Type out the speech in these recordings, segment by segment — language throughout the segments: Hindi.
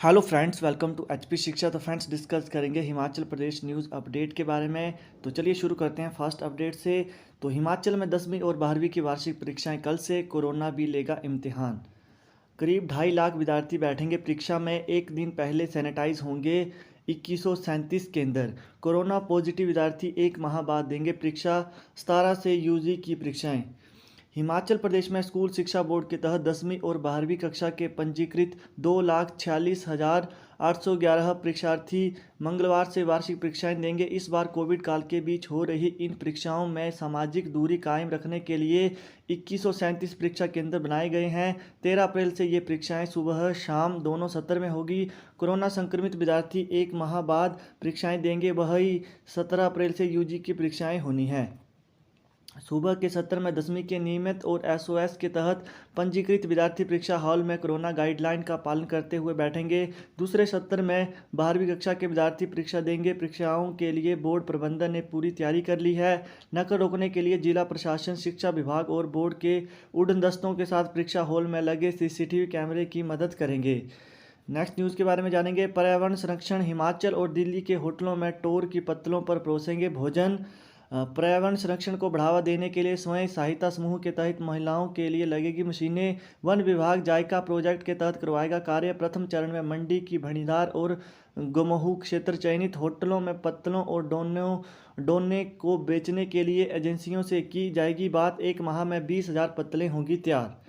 Hello friends, welcome to HP Shiksha. तो फ्रेंड्स, डिस्कस करेंगे हिमाचल प्रदेश न्यूज़ अपडेट के बारे में। तो चलिए शुरू करते हैं फर्स्ट अपडेट से। तो हिमाचल में 10वीं और 12वीं की वार्षिक परीक्षाएं कल से, कोरोना भी लेगा इम्तिहान। करीब 2.5 लाख विद्यार्थी बैठेंगे परीक्षा में, एक दिन पहले सैनिटाइज होंगे 2137 केंद्र। कोरोना पॉजिटिव विद्यार्थी एक माह बाद देंगे परीक्षा। 17 से यूजी की परीक्षाएं। हिमाचल प्रदेश में स्कूल शिक्षा बोर्ड के तहत 10वीं और 12वीं कक्षा के पंजीकृत 2,46,811 परीक्षार्थी मंगलवार से वार्षिक परीक्षाएं देंगे। इस बार कोविड काल के बीच हो रही इन परीक्षाओं में सामाजिक दूरी कायम रखने के लिए 2137 परीक्षा केंद्र बनाए गए हैं। 13 अप्रैल से ये परीक्षाएं सुबह शाम दोनों सत्र में होगी। कोरोना संक्रमित विद्यार्थी एक माह बाद परीक्षाएं देंगे। वही 17 अप्रैल से यूजी की परीक्षाएं होनी हैं। सुबह के सत्र में 10वीं के नियमित और एसओएस के तहत पंजीकृत विद्यार्थी परीक्षा हॉल में कोरोना गाइडलाइन का पालन करते हुए बैठेंगे। दूसरे सत्र में 12वीं कक्षा के विद्यार्थी परीक्षा देंगे। परीक्षाओं के लिए बोर्ड प्रबंधन ने पूरी तैयारी कर ली है। नकल रोकने के लिए जिला प्रशासन, शिक्षा विभाग और बोर्ड के उड़न दस्तों के साथ परीक्षा हॉल में लगे सीसीटीवी कैमरे की मदद करेंगे। नेक्स्ट न्यूज़ के बारे में जानेंगे। पर्यावरण संरक्षण। हिमाचल और दिल्ली के होटलों में टोर की पत्तलों पर परोसेंगे भोजन। पर्यावरण संरक्षण को बढ़ावा देने के लिए स्वयं सहायता समूह के तहत महिलाओं के लिए लगेगी मशीनें। वन विभाग जायका प्रोजेक्ट के तहत करवाएगा कार्य। प्रथम चरण में मंडी की भणीदार और गमहू क्षेत्र चयनित होटलों में पत्तलों और डोने को बेचने के लिए एजेंसियों से की जाएगी बात। एक माह में 20,000 पत्तलें होंगी तैयार।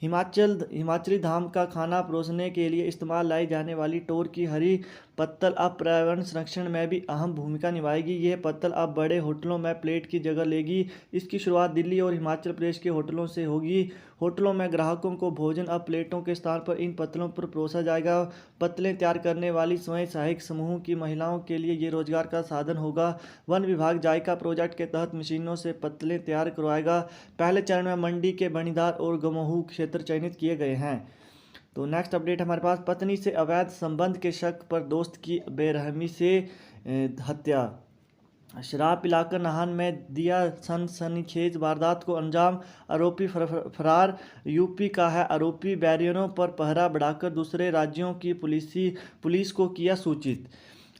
हिमाचली धाम का खाना परोसने के लिए इस्तेमाल लाई जाने वाली टोर की हरी पत्तल अब पर्यावरण संरक्षण में भी अहम भूमिका निभाएगी। यह पत्तल अब बड़े होटलों में प्लेट की जगह लेगी। इसकी शुरुआत दिल्ली और हिमाचल प्रदेश के होटलों से होगी। होटलों में ग्राहकों को भोजन अब प्लेटों के स्थान पर इन पत्तलों पर परोसा जाएगा। पत्तलें तैयार करने वाली स्वयं सहायक समूह की महिलाओं के लिए ये रोजगार का साधन होगा। वन विभाग जायका प्रोजेक्ट के तहत मशीनों से पत्तलें तैयार करवाएगा। पहले चरण में मंडी के बणीदार और गमहू क्षेत्र चयनित किए गए हैं। तो नेक्स्ट अपडेट हमारे पास। पत्नी से अवैध संबंध के शक पर दोस्त की बेरहमी से हत्या। शराब पिलाकर नाहन में दिया सनसनीखेज वारदात को अंजाम। आरोपी फरार। यूपी का है आरोपी। बैरियरों पर पहरा बढ़ाकर दूसरे राज्यों की पुलिस को किया सूचित।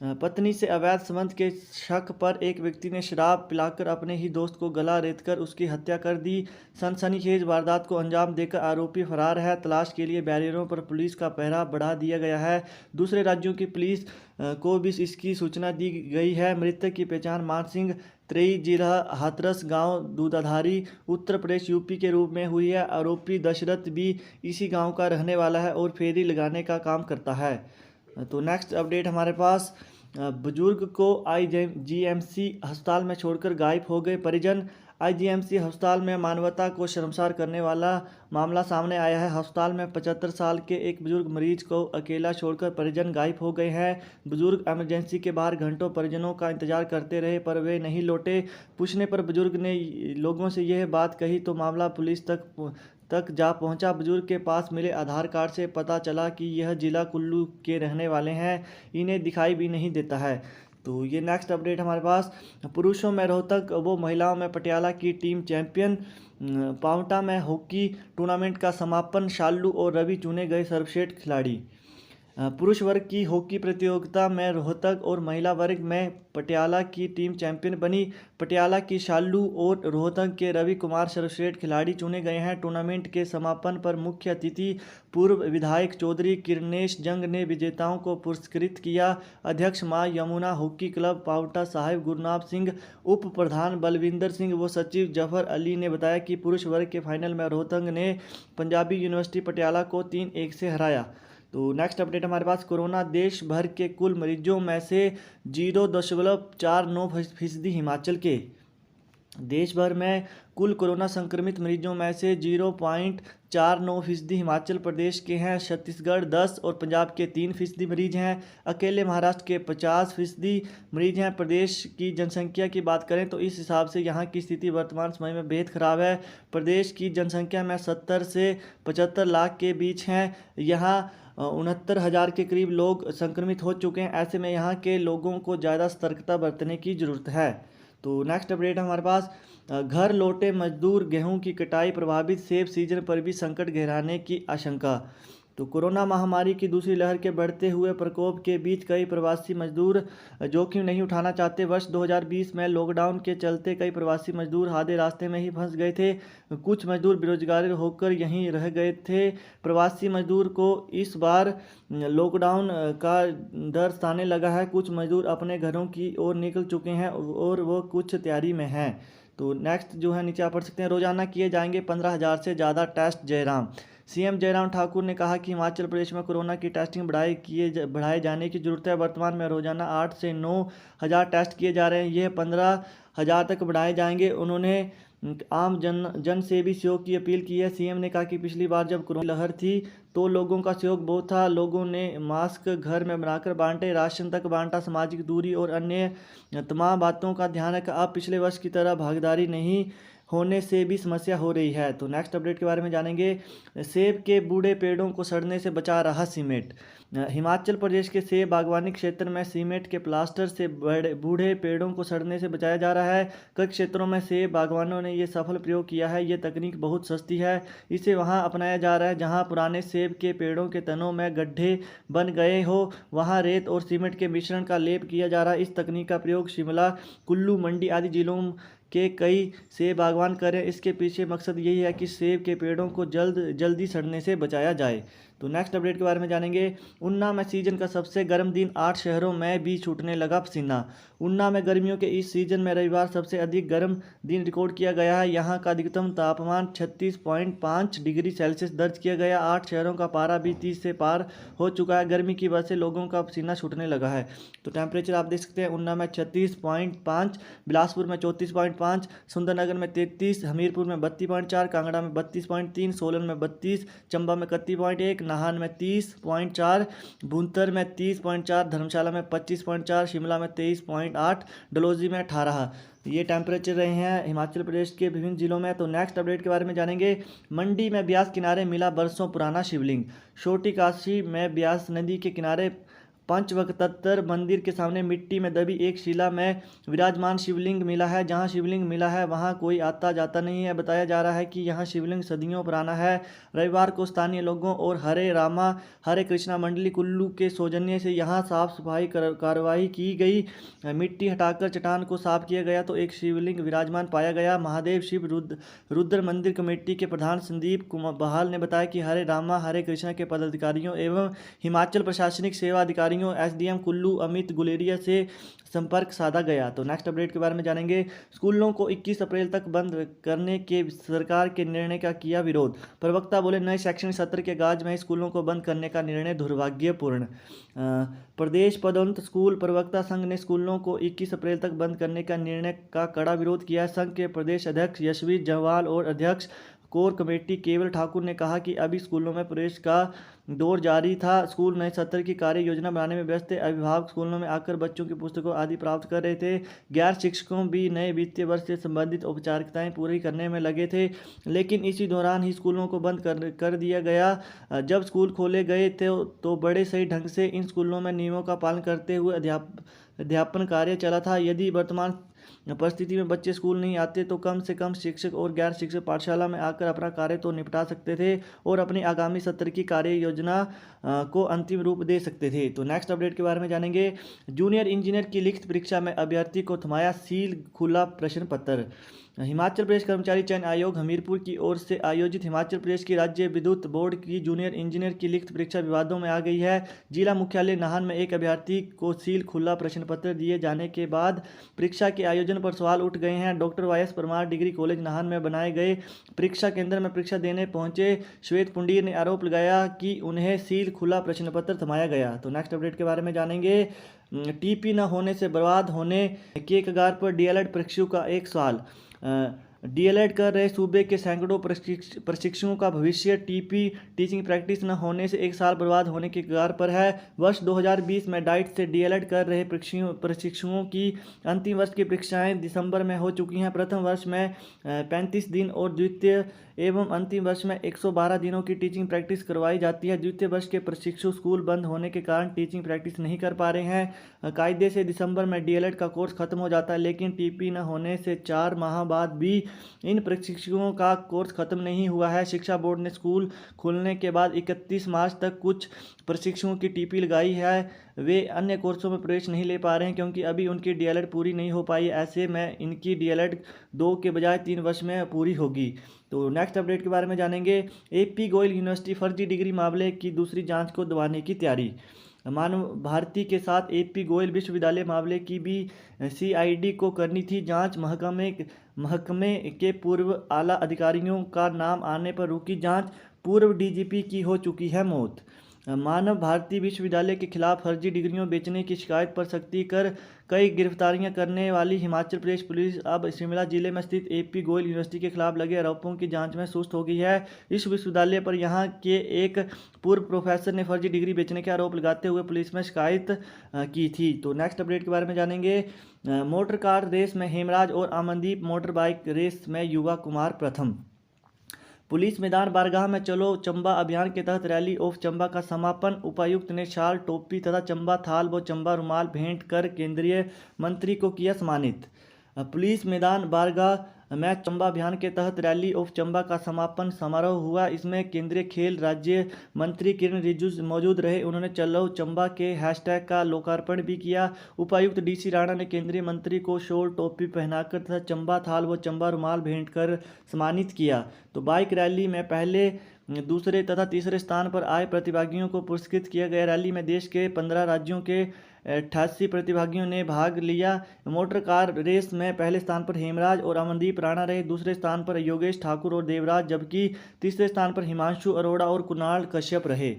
पत्नी से अवैध संबंध के शक पर एक व्यक्ति ने शराब पिलाकर अपने ही दोस्त को गला रेतकर उसकी हत्या कर दी। सनसनीखेज वारदात को अंजाम देकर आरोपी फरार है। तलाश के लिए बैरियरों पर पुलिस का पहरा बढ़ा दिया गया है। दूसरे राज्यों की पुलिस को भी इसकी सूचना दी गई है। मृतक की पहचान मान सिंह, त्रेई, जिला हाथरस, गांव दूधाधारी, उत्तर प्रदेश यूपी के रूप में हुई है। आरोपी दशरथ भी इसी गांव का रहने वाला है और फेरी लगाने का काम करता है। तो नेक्स्ट अपडेट हमारे पास। बुजुर्ग को आईजीएमसी अस्पताल में छोड़कर गायब हो गए परिजन। आईजीएमसी अस्पताल में मानवता को शर्मसार करने वाला मामला सामने आया है। अस्पताल में 75 साल के एक बुजुर्ग मरीज को अकेला छोड़कर परिजन गायब हो गए हैं। बुजुर्ग इमरजेंसी के बाहर घंटों परिजनों का इंतजार करते रहे पर वे नहीं लौटे। पूछने पर बुजुर्ग ने लोगों से यह बात कही तो मामला पुलिस तक जा पहुंचा। बुजुर्ग के पास मिले आधार कार्ड से पता चला कि यह जिला कुल्लू के रहने वाले हैं। इन्हें दिखाई भी नहीं देता है। तो ये नेक्स्ट अपडेट हमारे पास। पुरुषों में रोहतक व महिलाओं में पटियाला की टीम चैंपियन। पावंटा में हॉकी टूर्नामेंट का समापन। शाल्लू और रवि चुने गए सर्वश्रेष्ठ खिलाड़ी। पुरुष वर्ग की हॉकी प्रतियोगिता में रोहतक और महिला वर्ग में पटियाला की टीम चैंपियन बनी। पटियाला की शाल्लू और रोहतक के रवि कुमार सर्वश्रेष्ठ खिलाड़ी चुने गए हैं। टूर्नामेंट के समापन पर मुख्य अतिथि पूर्व विधायक चौधरी किरणेश जंग ने विजेताओं को पुरस्कृत किया। अध्यक्ष मां यमुना हॉकी क्लब पावंटा साहिब गुरनाम सिंह, उप प्रधान बलविंदर सिंह व सचिव जफर अली ने बताया कि पुरुष वर्ग के फाइनल में रोहतक ने पंजाबी यूनिवर्सिटी पटियाला को 3-1 से हराया। तो नेक्स्ट अपडेट हमारे पास। कोरोना देश भर के कुल मरीजों में से 0.49% हिमाचल के। देश भर में कुल कोरोना संक्रमित मरीजों में से 0.49% हिमाचल प्रदेश के हैं। छत्तीसगढ़ 10 और पंजाब के 3% मरीज हैं। अकेले महाराष्ट्र के 50% मरीज हैं। प्रदेश की जनसंख्या की बात करें तो इस हिसाब से यहाँ की स्थिति वर्तमान समय में बेहद ख़राब है। प्रदेश की जनसंख्या में 70 से 75 लाख के बीच हैं। यहाँ 69,000 के करीब लोग संक्रमित हो चुके हैं। ऐसे में यहाँ के लोगों को ज़्यादा सतर्कता बरतने की ज़रूरत है। तो नेक्स्ट अपडेट हमारे पास। घर लौटे मजदूर, गेहूं की कटाई प्रभावित, सेब सीजन पर भी संकट गहराने की आशंका। तो कोरोना महामारी की दूसरी लहर के बढ़ते हुए प्रकोप के बीच कई प्रवासी मजदूर जोखिम नहीं उठाना चाहते। वर्ष 2020 में लॉकडाउन के चलते कई प्रवासी मजदूर आधे रास्ते में ही फंस गए थे। कुछ मजदूर बेरोजगार होकर यहीं रह गए थे। प्रवासी मजदूर को इस बार लॉकडाउन का डर सताने लगा है। कुछ मजदूर अपने घरों की ओर निकल चुके हैं और वो कुछ तैयारी में हैं। तो नेक्स्ट जो है नीचे आप पढ़ सकते हैं, रोजाना किए जाएंगे 15,000 से ज़्यादा टेस्ट। जयराम सीएम जयराम ठाकुर ने कहा कि हिमाचल प्रदेश में कोरोना की टेस्टिंग बढ़ाए जाने की जरूरत है। वर्तमान में रोजाना 8 से 9,000 टेस्ट किए जा रहे हैं, यह 15,000 तक बढ़ाए जाएंगे। उन्होंने आम जन से भी सहयोग की अपील की है। सीएम ने कहा कि पिछली बार जब कोरोना लहर थी तो लोगों का सहयोग बहुत था। लोगों ने मास्क घर में बनाकर बांटे, राशन तक बांटा, सामाजिक दूरी और अन्य तमाम बातों का ध्यान रखा। अब पिछले वर्ष की तरह भागीदारी नहीं होने से भी समस्या हो रही है। तो नेक्स्ट अपडेट के बारे में जानेंगे। सेब के बूढ़े पेड़ों को सड़ने से बचा रहा सीमेंट। हिमाचल प्रदेश के सेब बागवानी क्षेत्र में सीमेंट के प्लास्टर से बूढ़े पेड़ों को सड़ने से बचाया जा रहा है। कई क्षेत्रों में सेब बागवानों ने ये सफल प्रयोग किया है। ये तकनीक बहुत सस्ती है। इसे वहां अपनाया जा रहा है जहां पुराने सेब के पेड़ों के तनों में गड्ढे बन गए हो, वहां रेत और सीमेंट के मिश्रण का लेप किया जा रहा है। इस तकनीक का प्रयोग शिमला, कुल्लू, मंडी आदि जिलों के कई सेब बागवान करें। इसके पीछे मकसद यही है कि सेब के पेड़ों को जल्दी सड़ने से बचाया जाए। तो नेक्स्ट अपडेट के बारे में जानेंगे। ऊना में सीजन का सबसे गर्म दिन, 8 शहरों में भी छूटने लगा पसीना। ऊना में गर्मियों के इस सीजन में रविवार सबसे अधिक गर्म दिन रिकॉर्ड किया गया है। यहां का अधिकतम तापमान 36.5 डिग्री सेल्सियस दर्ज किया गया। 8 शहरों का पारा भी 30 से पार हो चुका है। गर्मी की वजह से लोगों का पसीना छूटने लगा है। तो टेम्परेचर आप देख सकते हैं, ऊना में 36.5, बिलासपुर में 34.5, सुंदरनगर में 33, हमीरपुर में 32.4, कांगड़ा में 32.3, सोलन में 32, चंबा में 31.1, नाहन में 30.4, भुंतर में 30.4, धर्मशाला में 25.4, शिमला में 23.8, डलहौजी में 18। ये टेम्परेचर रहे हैं हिमाचल प्रदेश के विभिन्न जिलों में। तो नेक्स्ट अपडेट के बारे में जानेंगे। मंडी में ब्यास किनारे मिला बरसों पुराना शिवलिंग। छोटी काशी में ब्यास नदी के किनारे पंचवक्त्र मंदिर के सामने मिट्टी में दबी एक शिला में विराजमान शिवलिंग मिला है। जहां शिवलिंग मिला है वहां कोई आता जाता नहीं है। बताया जा रहा है कि यहां शिवलिंग सदियों पुराना है। रविवार को स्थानीय लोगों और हरे रामा हरे कृष्णा मंडली कुल्लू के सौजन्य से यहां साफ सफाई कार्रवाई की गई। मिट्टी हटाकर चट्टान को साफ किया गया तो एक शिवलिंग विराजमान पाया गया। महादेव शिव रुद्र मंदिर कमेटी के प्रधान संदीप बहाल ने बताया कि हरे रामा हरे कृष्णा के पदाधिकारियों एवं हिमाचल प्रशासनिक सेवा अधिकारियों एसडीएम कुल्लू अमित गुलेरिया से संपर्क साधा गया। तो नेक्स्ट अपडेट के बारे में जानेंगे। स्कूलों को 21 अप्रैल तक बंद करने के सरकार के निर्णय का किया विरोध। प्रवक्ता बोले, नए शैक्षणिक सत्र के आगाज में स्कूलों को बंद करने का निर्णय दुर्भाग्यपूर्ण। प्रदेश पदोन्नत स्कूल प्रवक्ता संघ ने स्कूलों को 21 अप्रैल तक बंद करने का निर्णय का कड़ा विरोध किया है। संघ के प्रदेश अध्यक्ष यशवीर जवाल और अध्यक्ष कोर कमेटी केवल ठाकुर ने कहा कि अभी स्कूलों में प्रवेश का दौर जारी था। स्कूल नए सत्र की कार्य योजना बनाने में व्यस्त थे। अभिभावक स्कूलों में आकर बच्चों की पुस्तकों आदि प्राप्त कर रहे थे। गैर शिक्षकों भी नए वित्तीय वर्ष से संबंधित औपचारिकताएं पूरी करने में लगे थे, लेकिन इसी दौरान ही स्कूलों को बंद कर दिया गया। जब स्कूल खोले गए थे तो बड़े सही ढंग से इन स्कूलों में नियमों का पालन करते हुए अध्यापन कार्य चला था। यदि वर्तमान परिस्थिति में बच्चे स्कूल नहीं आते तो कम से कम शिक्षक और गैर शिक्षक पाठशाला में आकर अपना कार्य तो निपटा सकते थे और अपनी आगामी सत्र की कार्य योजना को अंतिम रूप दे सकते थे। तो नेक्स्ट अपडेट के बारे में जानेंगे। जूनियर इंजीनियर की लिखित परीक्षा में अभ्यर्थी को थमाया सील खुला प्रश्न पत्र। हिमाचल प्रदेश कर्मचारी चयन आयोग हमीरपुर की ओर से आयोजित हिमाचल प्रदेश की राज्य विद्युत बोर्ड की जूनियर इंजीनियर की लिखित परीक्षा विवादों में आ गई है। जिला मुख्यालय नाहन में एक अभ्यर्थी को सील खुला प्रश्न पत्र दिए जाने के बाद परीक्षा के आयोजन पर सवाल उठ गए हैं। Doctor Y S. Parmar degree college Nahan में बनाए गए परीक्षा केंद्र में परीक्षा देने पहुंचे श्वेत पुंडीर ने आरोप लगाया कि उन्हें सील खुला प्रश्न पत्र थमाया गया। तो नेक्स्ट अपडेट के बारे में जानेंगे। टीपी न होने से बर्बाद होने के कगार पर डीएलएड प्रशिक्षु का एक सवाल। डीएलएड कर रहे सूबे के सैकड़ों प्रशिक्षुओं का भविष्य टीपी टीचिंग प्रैक्टिस न होने से एक साल बर्बाद होने के कगार पर है। वर्ष 2020 में डाइट से डीएलएड कर रहे प्रशिक्षुओं की अंतिम वर्ष की परीक्षाएं दिसंबर में हो चुकी हैं। प्रथम वर्ष में 35 दिन और द्वितीय एवं अंतिम वर्ष में 112 दिनों की टीचिंग प्रैक्टिस करवाई जाती है। द्वितीय वर्ष के प्रशिक्षु स्कूल बंद होने के कारण टीचिंग प्रैक्टिस नहीं कर पा रहे हैं। कायदे से दिसंबर में डीएलएड का कोर्स खत्म हो जाता है, लेकिन टीपी न होने से 4 माह बाद भी इन प्रशिक्षुओं का कोर्स खत्म नहीं हुआ है। शिक्षा बोर्ड ने स्कूल खुलने के बाद 31 मार्च तक कुछ प्रशिक्षुओं की टीपी लगाई है। वे अन्य कोर्सों में प्रवेश नहीं ले पा रहे हैं क्योंकि अभी उनकी डीएलएड पूरी नहीं हो पाई। ऐसे में इनकी डीएलएड 2 के बजाय 3 वर्ष में पूरी होगी। तो नेक्स्ट अपडेट के बारे में जानेंगे। एपी गोयल यूनिवर्सिटी फर्जी डिग्री मामले की दूसरी जांच को दबाने की तैयारी। मानव भारती के साथ एपी गोयल विश्वविद्यालय मामले की भी सीआईडी को करनी थी जांच। महकमे के पूर्व आला अधिकारियों का नाम आने पर रुकी जांच। पूर्व डीजीपी की हो चुकी है मौत। मानव भारती विश्वविद्यालय के खिलाफ फर्जी डिग्रियों बेचने की शिकायत पर सख्ती कर कई गिरफ्तारियां करने वाली हिमाचल प्रदेश पुलिस अब शिमला जिले में स्थित एपी गोयल यूनिवर्सिटी के खिलाफ लगे आरोपों की जांच में सुस्त हो गई है। इस विश्वविद्यालय पर यहां के एक पूर्व प्रोफेसर ने फर्जी डिग्री बेचने के आरोप लगाते हुए पुलिस में शिकायत की थी। तो नेक्स्ट अपडेट के बारे में जानेंगे। मोटर कार रेस में हेमराज और अमनदीप, मोटर बाइक रेस में युवा कुमार प्रथम। पुलिस मैदान बारगाह में चलो चंबा अभियान के तहत रैली ऑफ चंबा का समापन। उपायुक्त ने शाल, टोपी तथा चंबा थाल व चंबा रुमाल भेंट कर केंद्रीय मंत्री को किया सम्मानित। पुलिस मैदान बारगाह में चंबा अभियान के तहत रैली ऑफ चंबा का समापन समारोह हुआ। इसमें केंद्रीय खेल राज्य मंत्री किरण रिजिजू मौजूद रहे। उन्होंने चलो चंबा के हैशटैग का लोकार्पण भी किया। उपायुक्त डीसी राणा ने केंद्रीय मंत्री को शॉल, टोपी पहनाकर तथा चंबा थाल व चंबा रुमाल भेंट कर सम्मानित किया। तो बाइक रैली में पहले, दूसरे तथा तीसरे स्थान पर आए प्रतिभागियों को पुरस्कृत किया गया। रैली में देश के 15 राज्यों के 88 प्रतिभागियों ने भाग लिया। मोटर कार रेस में पहले स्थान पर हेमराज और अमनदीप राणा रहे। दूसरे स्थान पर योगेश ठाकुर और देवराज, जबकि तीसरे स्थान पर हिमांशु अरोड़ा और कुणाल कश्यप रहे।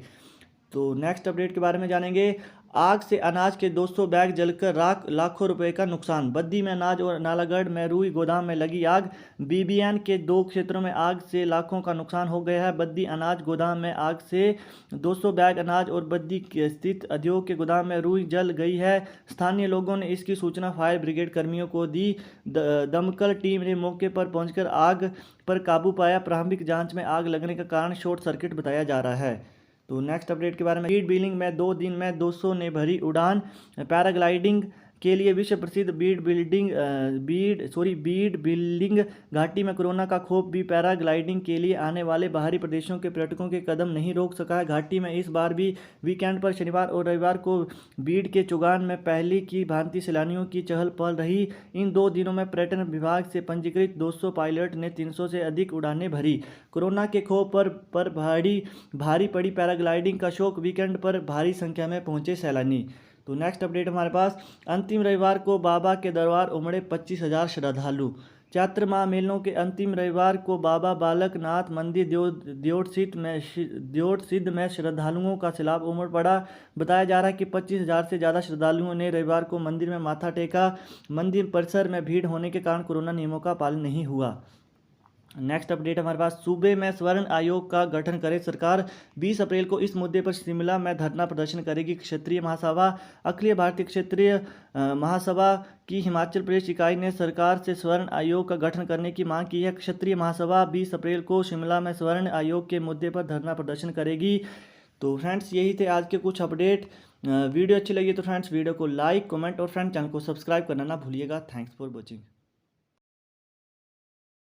तो नेक्स्ट अपडेट के बारे में जानेंगे। आग से अनाज के 200 बैग जलकर राख, लाखों रुपए का नुकसान। बद्दी में अनाज और नालागढ़ में रुई गोदाम में लगी आग। बीबीएन के 2 क्षेत्रों में आग से लाखों का नुकसान हो गया है। बद्दी अनाज गोदाम में आग से 200 बैग अनाज और बद्दी स्थित उद्योग के गोदाम में रुई जल गई है। स्थानीय लोगों ने इसकी सूचना फायर ब्रिगेड कर्मियों को दी। दमकल टीम ने मौके पर पहुंचकर आग पर काबू पाया। प्रारंभिक जांच में आग लगने का कारण शॉर्ट सर्किट बताया जा रहा है। तो नेक्स्ट अपडेट के बारे में। बीड बिल्डिंग में 2 दिन में 200 ने भरी उड़ान। पैराग्लाइडिंग के लिए विश्व प्रसिद्ध बीड बिल्डिंग घाटी में कोरोना का खौफ भी पैराग्लाइडिंग के लिए आने वाले बाहरी प्रदेशों के पर्यटकों के कदम नहीं रोक सका है। घाटी में इस बार भी वीकेंड पर शनिवार और रविवार को बीड के चौगान में पहली की भांति सैलानियों की चहल पहल रही। इन 2 दिनों में पर्यटन विभाग से पंजीकृत 200 पायलट ने 300 से अधिक उड़ानें भरी। कोरोना के खौफ पर भारी पड़ी पैराग्लाइडिंग का शौक, वीकेंड पर भारी संख्या में पहुंचे सैलानी। तो नेक्स्ट अपडेट हमारे पास। अंतिम रविवार को बाबा के दरबार उमड़े 25,000 श्रद्धालु। चैत्र माह मेलों के अंतिम रविवार को बाबा बालकनाथ मंदिर दियोटसिद्ध में श्रद्धालुओं का सैलाब उमड़ पड़ा। बताया जा रहा है कि 25,000 से ज़्यादा श्रद्धालुओं ने रविवार को मंदिर में माथा टेका। मंदिर परिसर में भीड़ होने के कारण कोरोना नियमों का पालन नहीं हुआ। नेक्स्ट अपडेट हमारे पास। सूबे में स्वर्ण आयोग का गठन करे सरकार। 20 अप्रैल को इस मुद्दे पर शिमला में धरना प्रदर्शन करेगी क्षत्रिय महासभा। अखिल भारतीय क्षत्रिय महासभा की हिमाचल प्रदेश इकाई ने सरकार से स्वर्ण आयोग का गठन करने की मांग की है। क्षत्रिय महासभा 20 अप्रैल को शिमला में स्वर्ण आयोग के मुद्दे पर धरना प्रदर्शन करेगी। तो फ्रेंड्स, यही थे आज के कुछ अपडेट। वीडियो अच्छी लगी तो फ्रेंड्स वीडियो को लाइक, कमेंट और फ्रेंड्स चैनल को सब्सक्राइब करना ना भूलिएगा। Thanks for watching.